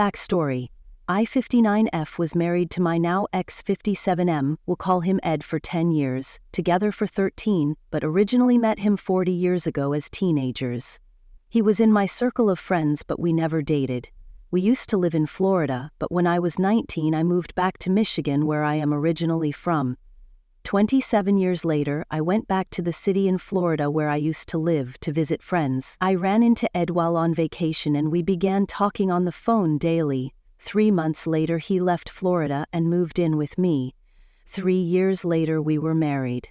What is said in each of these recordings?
Backstory: I-59F was married to my now ex-57M, we'll call him Ed, for 10 years, together for 13, but originally met him 40 years ago as teenagers. He was in my circle of friends, but we never dated. We used to live in Florida, but when I was 19 I moved back to Michigan, where I am originally from. 27 years later, I went back to the city in Florida where I used to live to visit friends. I ran into Ed while on vacation and we began talking on the phone daily. 3 months later he left Florida and moved in with me. 3 years later we were married.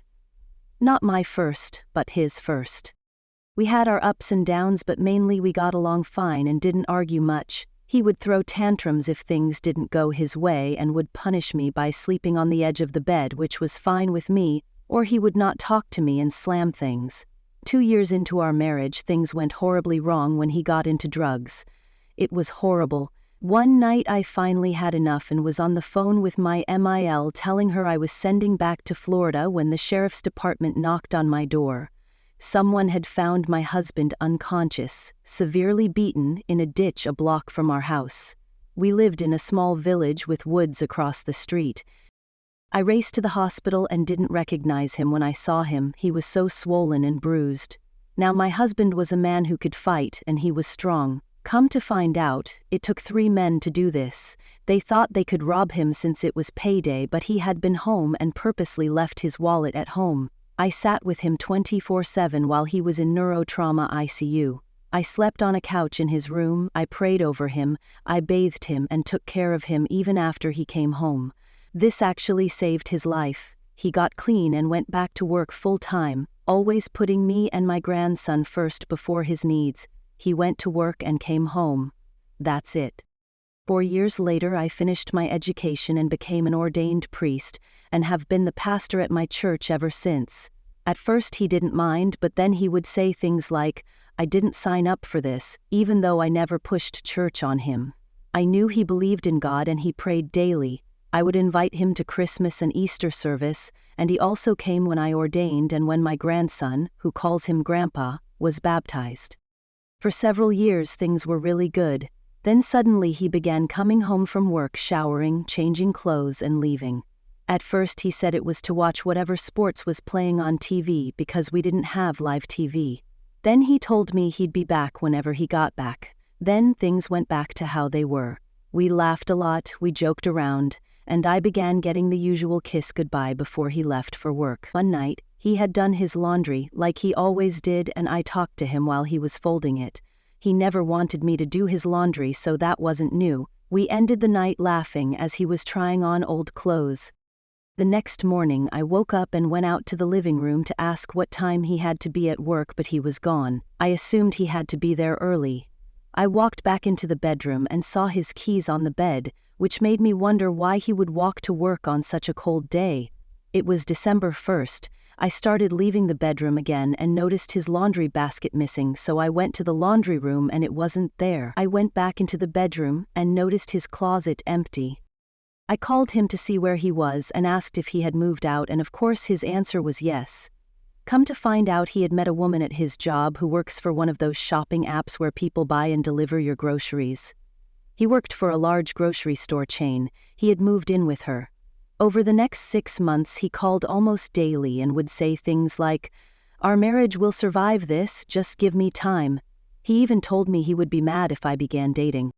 Not my first, but his first. We had our ups and downs, but mainly we got along fine and didn't argue much. He would throw tantrums if things didn't go his way and would punish me by sleeping on the edge of the bed, which was fine with me, or he would not talk to me and slam things. 2 years into our marriage, things went horribly wrong when he got into drugs. It was horrible. One night I finally had enough and was on the phone with my MIL telling her I was sending back to Florida when the sheriff's department knocked on my door. Someone had found my husband unconscious, severely beaten, in a ditch a block from our house. We lived in a small village with woods across the street. I raced to the hospital and didn't recognize him when I saw him. He was so swollen and bruised. Now my husband was a man who could fight, and he was strong. Come to find out, it took 3 men to do this. They thought they could rob him since it was payday, but he had been home and purposely left his wallet at home. I sat with him 24/7 while he was in neurotrauma ICU. I slept on a couch in his room, I prayed over him, I bathed him and took care of him even after he came home. This actually saved his life. He got clean and went back to work full-time, always putting me and my grandson first before his needs. He went to work and came home. That's it. 4 years later I finished my education and became an ordained priest, and have been the pastor at my church ever since. At first he didn't mind, but then he would say things like, "I didn't sign up for this," even though I never pushed church on him. I knew he believed in God and he prayed daily. I would invite him to Christmas and Easter service, and he also came when I ordained and when my grandson, who calls him Grandpa, was baptized. For several years things were really good. Then suddenly he began coming home from work, showering, changing clothes, and leaving. At first he said it was to watch whatever sports was playing on TV because we didn't have live TV. Then he told me he'd be back whenever he got back. Then things went back to how they were. We laughed a lot, we joked around, and I began getting the usual kiss goodbye before he left for work. One night, he had done his laundry like he always did, and I talked to him while he was folding it. He never wanted me to do his laundry, so that wasn't new. We ended the night laughing as he was trying on old clothes. The next morning I woke up and went out to the living room to ask what time he had to be at work, but he was gone. I assumed he had to be there early. I walked back into the bedroom and saw his keys on the bed, which made me wonder why he would walk to work on such a cold day. It was December 1st. I started leaving the bedroom again and noticed his laundry basket missing, so I went to the laundry room and it wasn't there. I went back into the bedroom and noticed his closet empty. I called him to see where he was and asked if he had moved out, and of course his answer was yes. Come to find out, he had met a woman at his job who works for one of those shopping apps where people buy and deliver your groceries. He worked for a large grocery store chain. He had moved in with her. Over the next 6 months he called almost daily and would say things like, "Our marriage will survive this, just give me time." He even told me he would be mad if I began dating.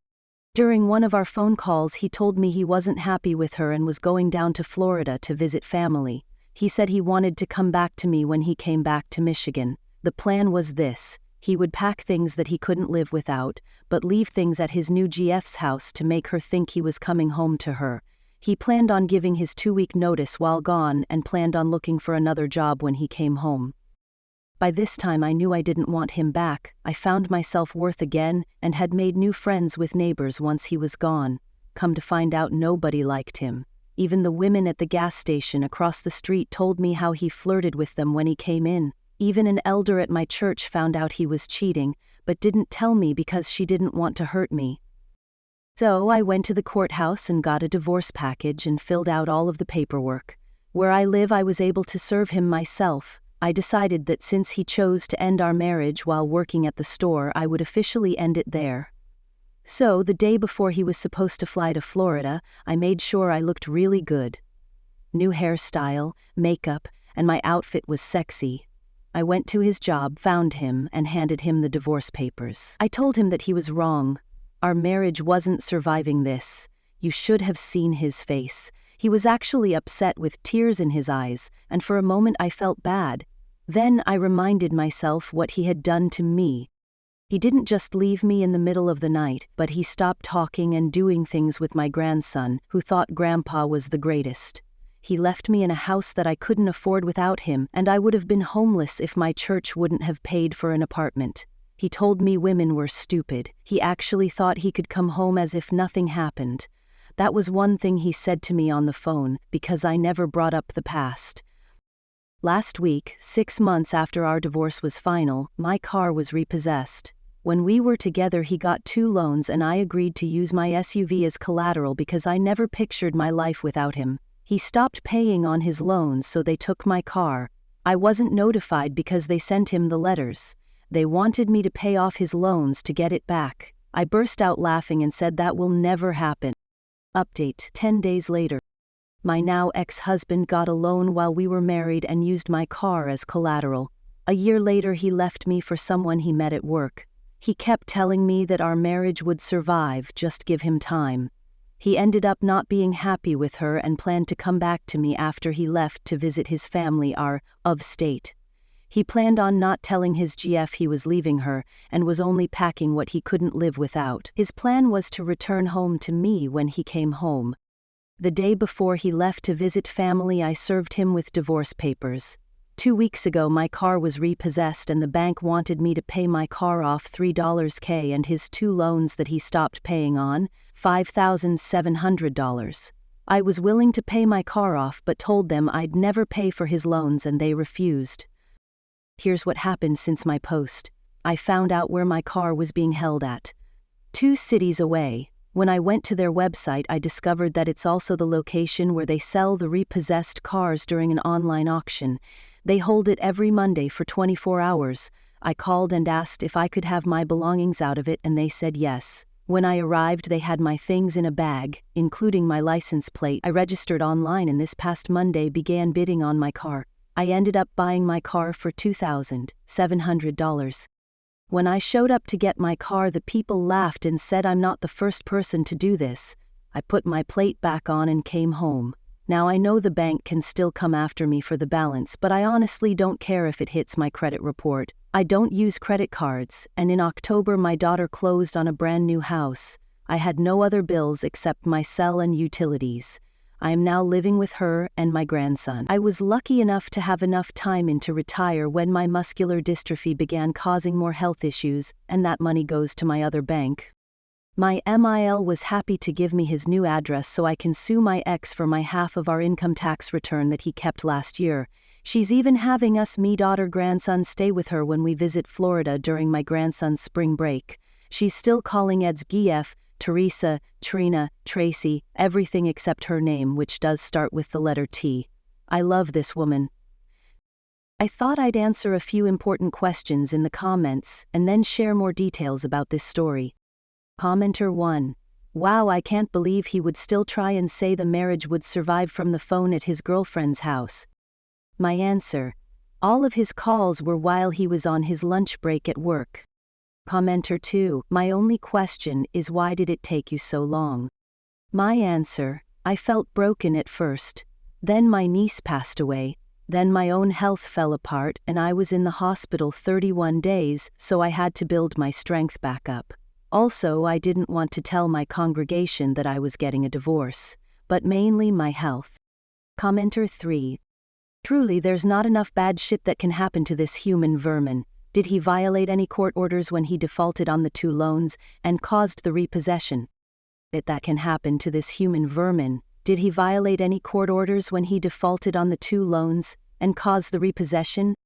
During one of our phone calls he told me he wasn't happy with her and was going down to Florida to visit family. He said he wanted to come back to me when he came back to Michigan. The plan was this: he would pack things that he couldn't live without, but leave things at his new GF's house to make her think he was coming home to her. He planned on giving his 2-week notice while gone and planned on looking for another job when he came home. By this time I knew I didn't want him back. I found my self-worth again and had made new friends with neighbors once he was gone. Come to find out, nobody liked him. Even the women at the gas station across the street told me how he flirted with them when he came in. Even an elder at my church found out he was cheating, but didn't tell me because she didn't want to hurt me. So I went to the courthouse and got a divorce package and filled out all of the paperwork. Where I live, I was able to serve him myself. I decided that since he chose to end our marriage while working at the store, I would officially end it there. So, the day before he was supposed to fly to Florida, I made sure I looked really good. New hairstyle, makeup, and my outfit was sexy. I went to his job, found him, and handed him the divorce papers. I told him that he was wrong. Our marriage wasn't surviving this. You should have seen his face. He was actually upset with tears in his eyes, and for a moment I felt bad. Then I reminded myself what he had done to me. He didn't just leave me in the middle of the night, but he stopped talking and doing things with my grandson, who thought Grandpa was the greatest. He left me in a house that I couldn't afford without him, and I would have been homeless if my church wouldn't have paid for an apartment. He told me women were stupid. He actually thought he could come home as if nothing happened. That was one thing he said to me on the phone, because I never brought up the past. Last week, 6 months after our divorce was final, my car was repossessed. When we were together, he got 2 loans and I agreed to use my SUV as collateral because I never pictured my life without him. He stopped paying on his loans, so they took my car. I wasn't notified because they sent him the letters. They wanted me to pay off his loans to get it back. I burst out laughing and said that will never happen. Update: 10 days later. My now ex-husband got a loan while we were married and used my car as collateral. A year later, he left me for someone he met at work. He kept telling me that our marriage would survive, just give him time. He ended up not being happy with her and planned to come back to me after he left to visit his family of state. He planned on not telling his GF he was leaving her and was only packing what he couldn't live without. His plan was to return home to me when he came home. The day before he left to visit family, I served him with divorce papers. 2 weeks ago, my car was repossessed and the bank wanted me to pay my car off $3,000 and his 2 loans that he stopped paying on, $5,700. I was willing to pay my car off but told them I'd never pay for his loans and they refused. Here's what happened since my post. I found out where my car was being held at. 2 cities away. When I went to their website, I discovered that it's also the location where they sell the repossessed cars during an online auction. They hold it every Monday for 24 hours. I called and asked if I could have my belongings out of it and they said yes. When I arrived, they had my things in a bag, including my license plate. I registered online and this past Monday began bidding on my car. I ended up buying my car for $2,700. When I showed up to get my car, the people laughed and said I'm not the first person to do this. I put my plate back on and came home. Now I know the bank can still come after me for the balance, but I honestly don't care if it hits my credit report. I don't use credit cards, and in October my daughter closed on a brand new house. I had no other bills except my cell and utilities. I am now living with her and my grandson. I was lucky enough to have enough time in to retire when my muscular dystrophy began causing more health issues, and that money goes to my other bank. My MIL was happy to give me his new address so I can sue my ex for my half of our income tax return that he kept last year. She's even having us, me daughter grandson, stay with her when we visit Florida during my grandson's spring break. She's still calling Ed's GF, Teresa, Trina, Tracy, everything except her name, which does start with the letter T. I love this woman. I thought I'd answer a few important questions in the comments and then share more details about this story. Commenter 1. Wow, I can't believe he would still try and say the marriage would survive from the phone at his girlfriend's house. My answer. All of his calls were while he was on his lunch break at work. Commenter 2. My only question is, why did it take you so long? My answer. I felt broken at first. Then my niece passed away. Then my own health fell apart and I was in the hospital 31 days, so I had to build my strength back up. Also, I didn't want to tell my congregation that I was getting a divorce, but mainly my health. Commenter 3. Truly, there's not enough bad shit that can happen to this human vermin. Did he violate any court orders when he defaulted on the 2 loans and caused the repossession? That can happen to this human vermin. Did he violate any court orders when he defaulted on the 2 loans and caused the repossession?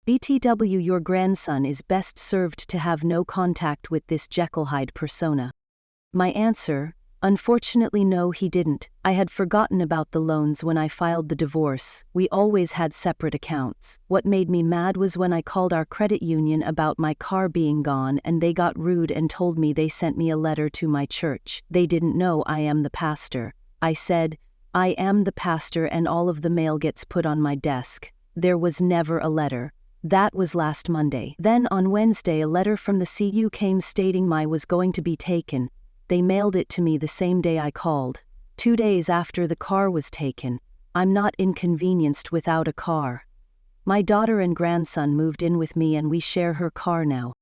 BTW, your grandson is best served to have no contact with this Jekyll Hyde persona. My answer. Unfortunately, no, he didn't. I had forgotten about the loans when I filed the divorce. We always had separate accounts. What made me mad was when I called our credit union about my car being gone and they got rude and told me they sent me a letter to my church. They didn't know I am the pastor. I said, I am the pastor and all of the mail gets put on my desk. There was never a letter. That was last Monday. Then on Wednesday a letter from the CU came stating my was going to be taken. They mailed it to me the same day I called. 2 days after the car was taken. I'm not inconvenienced without a car. My daughter and grandson moved in with me and we share her car now.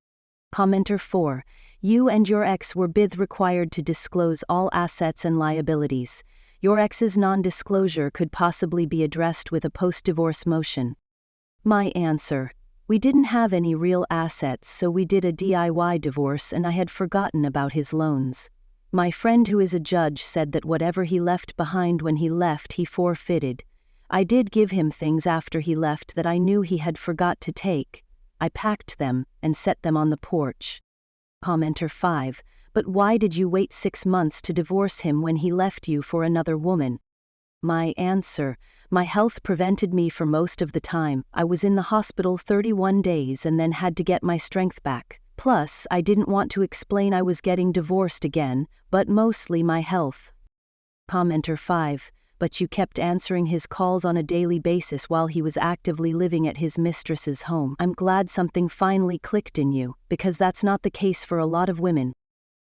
Commenter 4. You and your ex were both required to disclose all assets and liabilities. Your ex's non-disclosure could possibly be addressed with a post-divorce motion. My answer. We didn't have any real assets, so we did a DIY divorce and I had forgotten about his loans. My friend who is a judge said that whatever he left behind when he left he forfeited. I did give him things after he left that I knew he had forgot to take. I packed them and set them on the porch. Commenter 5. But why did you wait 6 months to divorce him when he left you for another woman? My answer. My health prevented me for most of the time. I was in the hospital 31 days and then had to get my strength back. Plus, I didn't want to explain I was getting divorced again, but mostly my health. Commenter 5. But you kept answering his calls on a daily basis while he was actively living at his mistress's home. I'm glad something finally clicked in you, because that's not the case for a lot of women.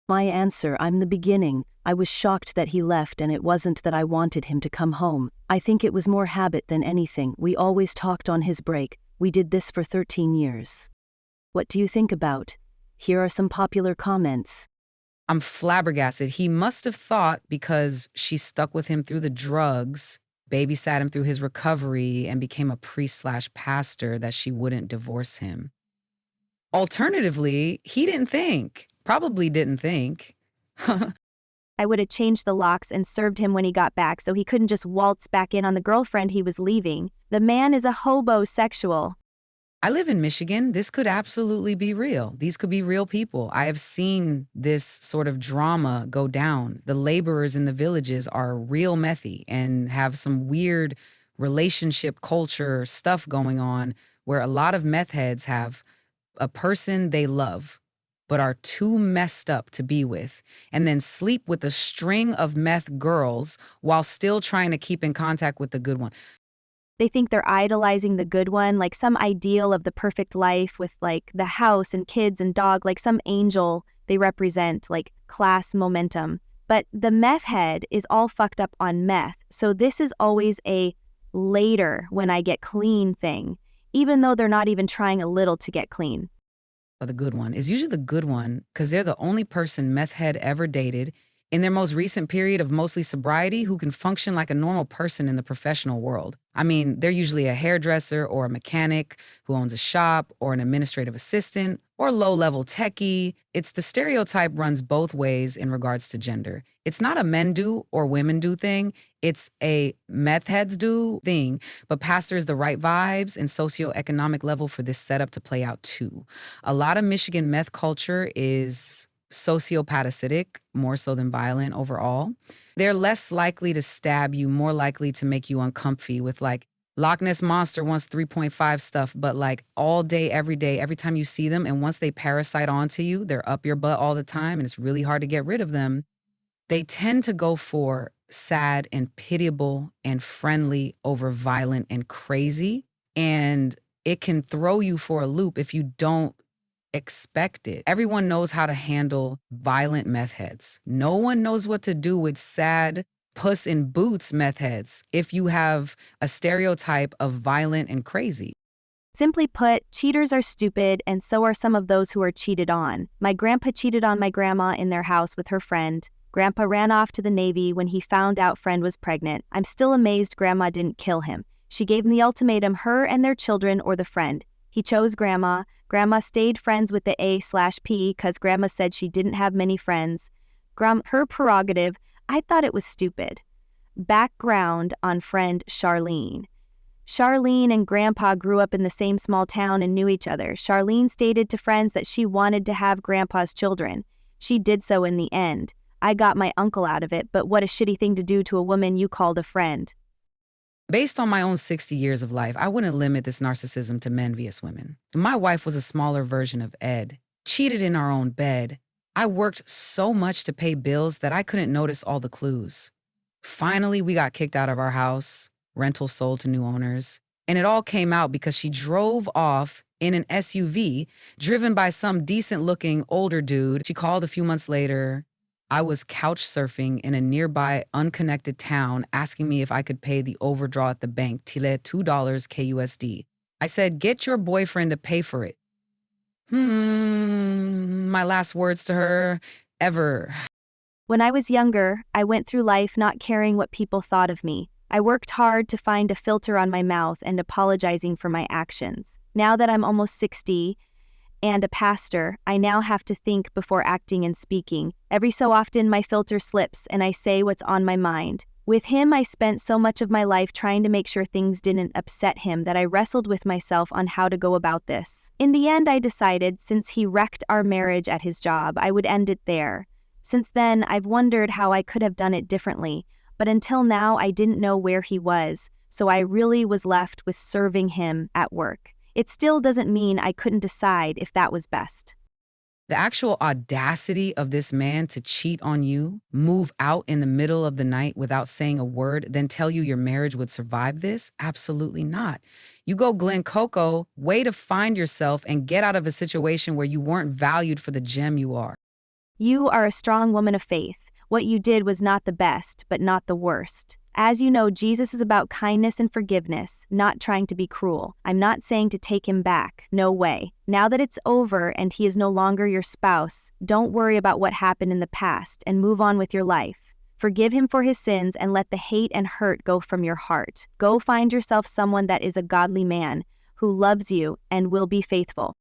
My answer. I'm the beginning. I was shocked that he left and it wasn't that I wanted him to come home. I think it was more habit than anything. We always talked on his break. We did this for 13 years. What do you think about? Here are some popular comments. I'm flabbergasted. He must have thought because she stuck with him through the drugs, babysat him through his recovery, and became a priest/pastor that she wouldn't divorce him. Alternatively, he didn't think. Probably didn't think. I would have changed the locks and served him when he got back so he couldn't just waltz back in on the girlfriend he was leaving. The man is a hobosexual. I live in Michigan. This could absolutely be real. These could be real people. I have seen this sort of drama go down. The laborers in the villages are real methy and have some weird relationship culture stuff going on where a lot of meth heads have a person they love but are too messed up to be with, and then sleep with a string of meth girls while still trying to keep in contact with the good one. They think they're idolizing the good one, like some ideal of the perfect life with like the house and kids and dog, like some angel they represent, like class momentum. But the meth head is all fucked up on meth, so this is always a later when I get clean thing, even though they're not even trying a little to get clean. The good one is usually the good one because they're the only person meth head ever dated in their most recent period of mostly sobriety who can function like a normal person in the professional world. I mean, they're usually a hairdresser or a mechanic who owns a shop or an administrative assistant or low-level techie. It's the stereotype runs both ways in regards to gender. It's not a men do or women do thing. It's a meth heads do thing, but pastor is the right vibes and socioeconomic level for this setup to play out too. A lot of Michigan meth culture is sociopathic, more so than violent overall. They're less likely to stab you, more likely to make you uncomfy with like Loch Ness Monster wants 3.5 stuff, but like all day, every time you see them, and once they parasite onto you, they're up your butt all the time, and it's really hard to get rid of them. They tend to go for sad and pitiable and friendly over violent and crazy, and it can throw you for a loop if you don't expect it. Everyone knows how to handle violent meth heads. No one knows what to do with sad Puss in Boots meth heads if you have a stereotype of violent and crazy. Simply put, cheaters are stupid, and so are some of those who are cheated on. My grandpa cheated on my grandma in their house with her friend. Grandpa ran off to the Navy when he found out friend was pregnant. I'm still amazed grandma didn't kill him. She gave him the ultimatum, her and their children or the friend. He chose grandma. Grandma stayed friends with the A/P because grandma said she didn't have many friends. Her prerogative. I thought it was stupid. Background on friend Charlene. Charlene and Grandpa grew up in the same small town and knew each other. Charlene stated to friends that she wanted to have Grandpa's children. She did so in the end. I got my uncle out of it, but what a shitty thing to do to a woman you called a friend. Based on my own 60 years of life, I wouldn't limit this narcissism to men vs women. My wife was a smaller version of Ed, cheated in our own bed. I worked so much to pay bills that I couldn't notice all the clues. Finally, we got kicked out of our house, rental sold to new owners, and it all came out because she drove off in an SUV driven by some decent-looking older dude. She called a few months later. I was couch surfing in a nearby unconnected town asking me if I could pay the overdraw at the bank, Tile $2 KUSD. I said, get your boyfriend to pay for it. My last words to her ever. When I was younger, I went through life not caring what people thought of me. I worked hard to find a filter on my mouth and apologizing for my actions. Now that I'm almost 60 and a pastor, I now have to think before acting and speaking. Every so often, my filter slips and I say what's on my mind. With him, I spent so much of my life trying to make sure things didn't upset him that I wrestled with myself on how to go about this. In the end, I decided, since he wrecked our marriage at his job, I would end it there. Since then, I've wondered how I could have done it differently, but until now, I didn't know where he was, so I really was left with serving him at work. It still doesn't mean I couldn't decide if that was best. The actual audacity of this man to cheat on you, move out in the middle of the night without saying a word, then tell you your marriage would survive this? Absolutely not. You go Glen Coco, way to find yourself and get out of a situation where you weren't valued for the gem you are. You are a strong woman of faith. What you did was not the best, but not the worst. As you know, Jesus is about kindness and forgiveness, not trying to be cruel. I'm not saying to take him back. No way. Now that it's over and he is no longer your spouse, don't worry about what happened in the past and move on with your life. Forgive him for his sins and let the hate and hurt go from your heart. Go find yourself someone that is a godly man who loves you and will be faithful.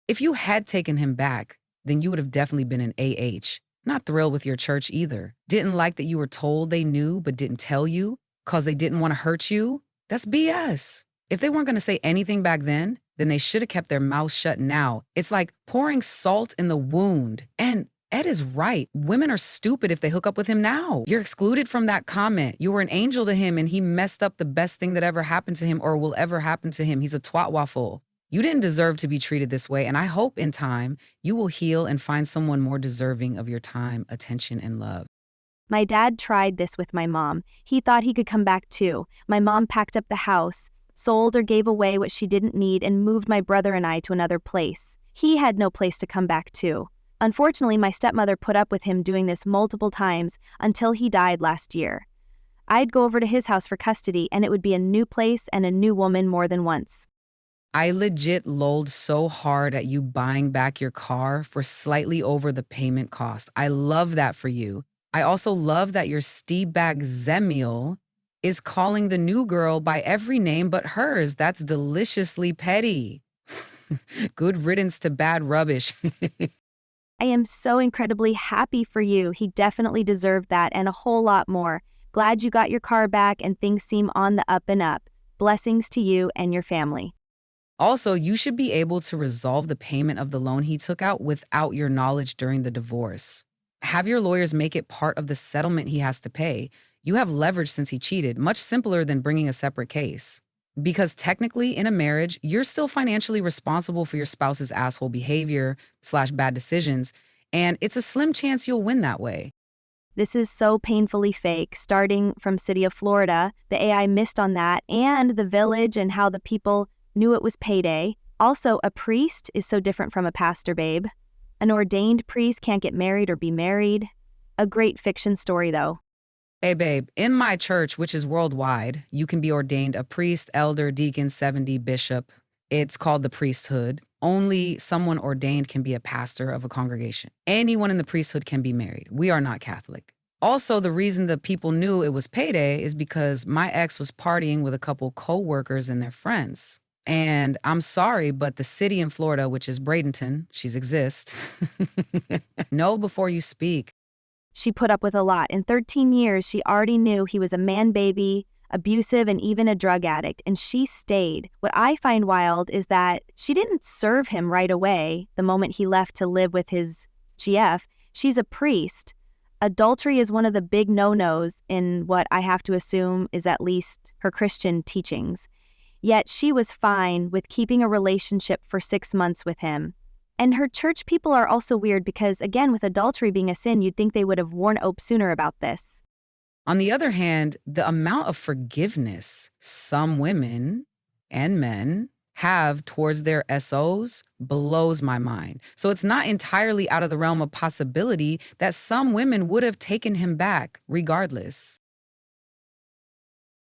If you had taken him back, then you would have definitely been an AH. Not thrilled with your church either. Didn't like that you were told they knew but didn't tell you because they didn't want to hurt you? That's BS. If they weren't going to say anything back then they should have kept their mouths shut now. It's like pouring salt in the wound. And Ed is right. Women are stupid if they hook up with him now. You're excluded from that comment. You were an angel to him and he messed up the best thing that ever happened to him or will ever happen to him. He's a twat waffle. You didn't deserve to be treated this way, and I hope in time you will heal and find someone more deserving of your time, attention, and love. My dad tried this with my mom. He thought he could come back too. My mom packed up the house, sold or gave away what she didn't need, and moved my brother and I to another place. He had no place to come back to. Unfortunately, my stepmother put up with him doing this multiple times until he died last year. I'd go over to his house for custody, and it would be a new place and a new woman more than once. I legit lolled so hard at you buying back your car for slightly over the payment cost. I love that for you. I also love that your Steebag Zemiel is calling the new girl by every name but hers. That's deliciously petty. Good riddance to bad rubbish. I am so incredibly happy for you. He definitely deserved that and a whole lot more. Glad you got your car back and things seem on the up and up. Blessings to you and your family. Also, you should be able to resolve the payment of the loan he took out without your knowledge during the divorce. Have your lawyers make it part of the settlement he has to pay. You have leverage since he cheated, much simpler than bringing a separate case. Because technically, in a marriage, you're still financially responsible for your spouse's asshole behavior/bad decisions, and it's a slim chance you'll win that way. This is so painfully fake, starting from City of Florida. The AI missed on that, and the village and how the people knew it was payday. Also, a priest is so different from a pastor, babe. An ordained priest can't get married or be married. A great fiction story, though. Hey, babe, in my church, which is worldwide, you can be ordained a priest, elder, deacon, 70, bishop. It's called the priesthood. Only someone ordained can be a pastor of a congregation. Anyone in the priesthood can be married. We are not Catholic. Also, the reason the people knew it was payday is because my ex was partying with a couple co-workers and their friends. And I'm sorry, but the city in Florida, which is Bradenton, she's exist. Know before you speak. She put up with a lot. In 13 years, she already knew he was a man baby, abusive, and even a drug addict, and she stayed. What I find wild is that she didn't serve him right away the moment he left to live with his GF. She's a priest. Adultery is one of the big no-nos in what I have to assume is at least her Christian teachings. Yet she was fine with keeping a relationship for 6 months with him. And her church people are also weird because, again, with adultery being a sin, you'd think they would have warned Ope sooner about this. On the other hand, the amount of forgiveness some women and men have towards their SOs blows my mind. So it's not entirely out of the realm of possibility that some women would have taken him back regardless.